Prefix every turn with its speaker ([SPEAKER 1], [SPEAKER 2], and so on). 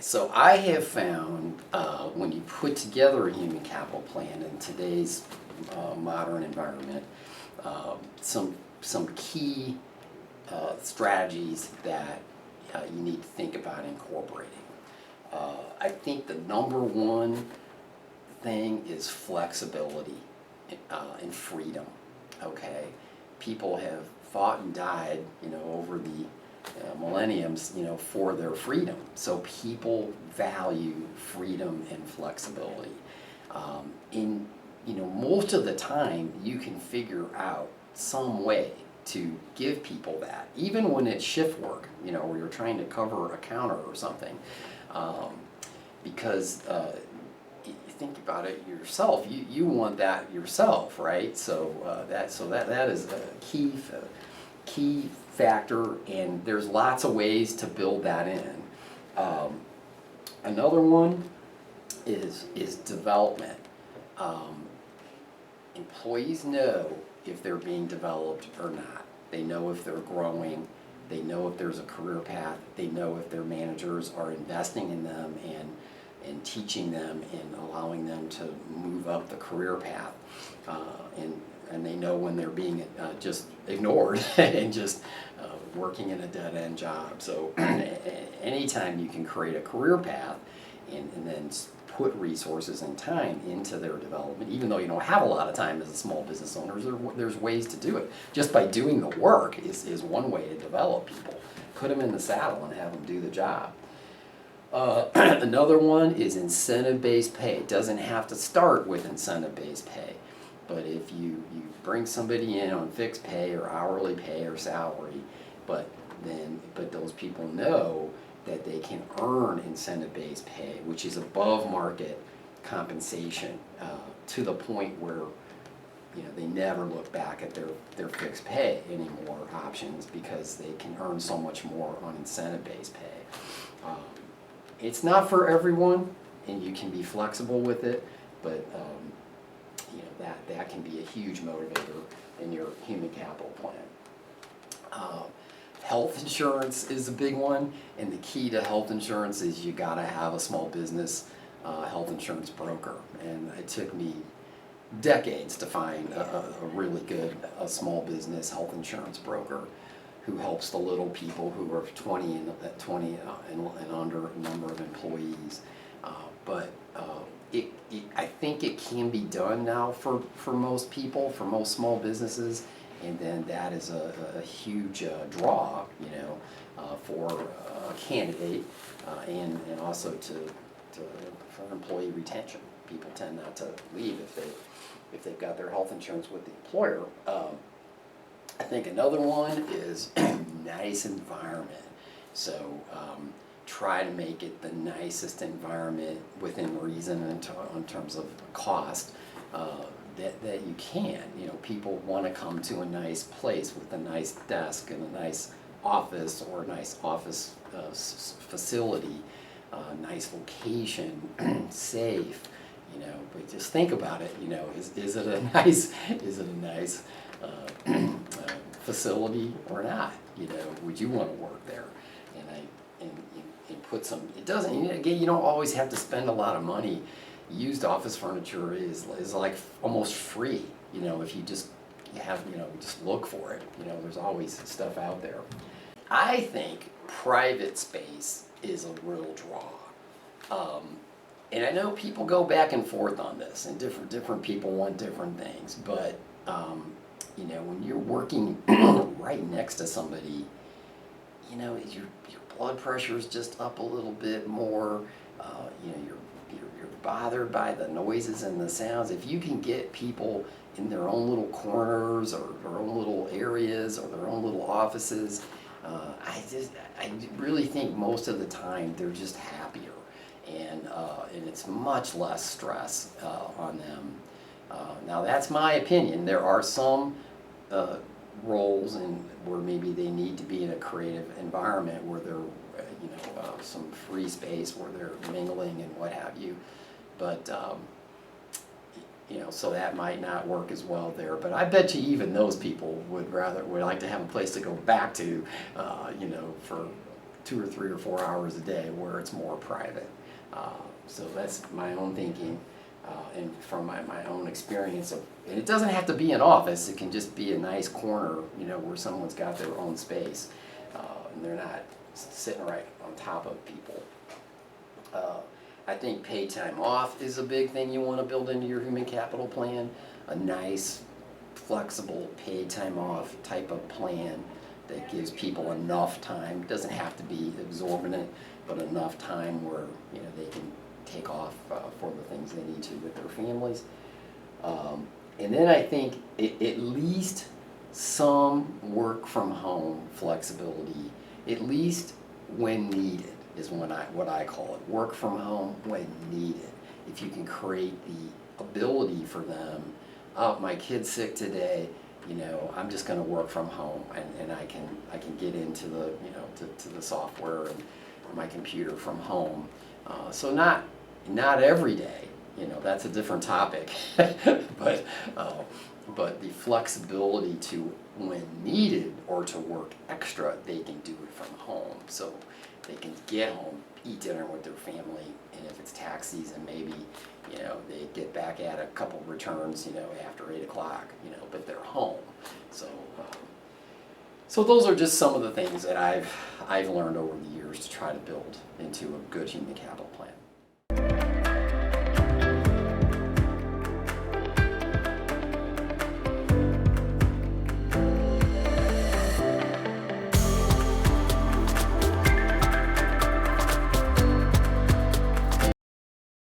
[SPEAKER 1] So I have found when you put together a human capital plan in today's modern environment, some key strategies that you need to think about incorporating. I think the number one thing is flexibility and freedom. Okay, people have fought and died, over the millenniums, for their freedom. So people value freedom and flexibility. Most of the time, you can figure out some way to give people that, even when it's shift work, where you're trying to cover a counter or something, because you think about it yourself. You want that yourself, right? So that is a key factor, and there's lots of ways to build that in. Another one is development. Employees know if they're being developed or not. They know if they're growing. They know if there's a career path. They know if their managers are investing in them and teaching them and allowing them to move up the career path. And they know when they're being just ignored and just working in a dead-end job. So anytime you can create a career path and then put resources and time into their development, even though you don't have a lot of time as a small business owner, there's ways to do it. Just by doing the work is one way to develop people. Put them in the saddle and have them do the job. Another one is incentive-based pay. It doesn't have to start with incentive-based pay, but if you bring somebody in on fixed pay or hourly pay or salary, but those people know that they can earn incentive-based pay, which is above market compensation, to the point where they never look back at their fixed pay anymore options, because they can earn so much more on incentive-based pay. It's not for everyone, and you can be flexible with it, but that can be a huge motivator in your human capital plan. Health insurance is a big one, and the key to health insurance is you gotta have a small business health insurance broker. And it took me decades to find a really good small business health insurance broker who helps the little people who are 20 and under number of employees. But I think it can be done now for most people, for most small businesses. And then that is a huge draw, for a candidate, and also for employee retention. People tend not to leave if they've got their health insurance with the employer. I think another one is nice environment. So try to make it the nicest environment within reason in terms of cost. That you can. People want to come to a nice place with a nice desk and a nice office, or a nice office facility, nice location, safe. But just think about it. Is it a nice facility or not? Would you want to work there? And put some. It doesn't. Again, you don't always have to spend a lot of money. Used office furniture is like almost free, if you just just look for it. There's always stuff out there. I think private space is a real draw. And I know people go back and forth on this, and different people want different things, but when you're working right next to somebody, your blood pressure is just up a little bit more. You're bothered by the noises and the sounds. If you can get people in their own little corners or their own little areas or their own little offices, I really think most of the time they're just happier, and it's much less stress on them. Now that's my opinion. There are some roles where maybe they need to be in a creative environment where they're some free space where they're mingling and what have you. But so that might not work as well there. But I bet you even those people would like to have a place to go back to, 2 or 3 or 4 hours a day where it's more private. So that's my own thinking, and from my own experience of, and it doesn't have to be an office, it can just be a nice corner, you know, where someone's got their own space, and they're not sitting right on top of people. I think paid time off is a big thing you want to build into your human capital plan. A nice, flexible paid time off type of plan that gives people enough time. Doesn't have to be exorbitant, but enough time where, you know, they can take off for the things they need to with their families. And then I think at least some work from home flexibility, at least when needed, is what I call it. Work from home when needed. If you can create the ability for them, oh, my kid's sick today, you know, I'm just going to work from home, and I can get into the, you know, to the software and my computer from home. So not every day, you know, that's a different topic, but the flexibility to, when needed or to work extra, they can do it from home. So they can get home, eat dinner with their family, and if it's tax season, maybe, you know, they get back at a couple returns, you know, after 8 o'clock, you know, but they're home. So those are just some of the things that I've learned over the years to try to build into a good human capital plan.